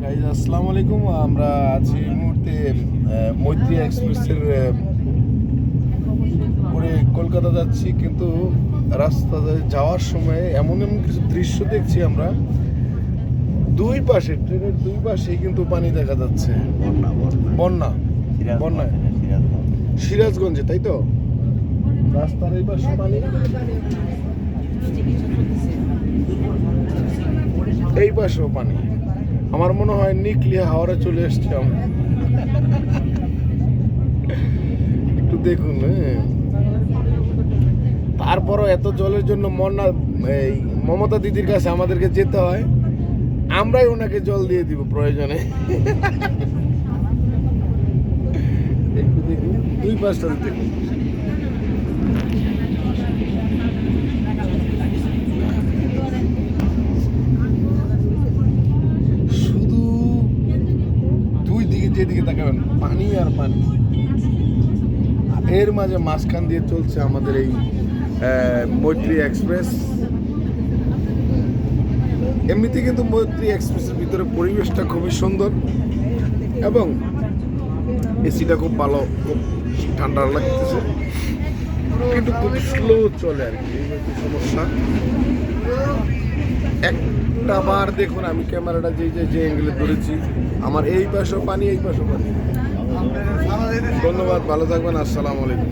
Guys আসসালামু আলাইকুম। আমরা আছি এই মুহূর্তে মৈত্রী এক্সপ্রেসের পরে কলকাতা যাচ্ছি, কিন্তু রাস্তাতে যাওয়ার সময় এমন এমন কিছু দৃশ্য দেখছি আমরা। দুই পাশে, ট্রেনের দুই পাশেই কিন্তু পানি দেখা যাচ্ছে। বন্যা বন্যায় সিরাজগঞ্জে, তাই তো? রাস্তার এই পাশে পানি, এই পাশেও পানি। আমার মনে হয় নিকলিয়া হাওড়ে চলে এসছি আমরা। একটু দেখুন। তারপরও এত জলের জন্য এই মমতা দিদির কাছে আমাদেরকে যেতে হয়। আমরাই ওনাকে জল দিয়ে দিব প্রয়োজনে। একটু দেখুন, দুই পাশটা দেখুন। শুধু দুই দিকে যেদিকে তাকাবেন পানি আর পানি। এর মাঝে মাঝখান দিয়ে চলছে আমাদের এই মৈত্রী এক্সপ্রেস। এমনিতে কিন্তু মৈত্রী এক্সপ্রেসের ভিতরে পরিবেশটা খুবই সুন্দর এবং এসিটা খুব ভালো, খুব ঠান্ডা লাগতেছে, কিন্তু খুব স্লো চলে আর কি, এই হচ্ছে সমস্যা। একটা বার দেখুন, আমি ক্যামেরাটা যে অ্যাঙ্গেলে ধরেছি, আমার এই পাশেও পানি, এই পাশেও পানি। ধন্যবাদ, ভালো থাকবেন, আসসালামু আলাইকুম।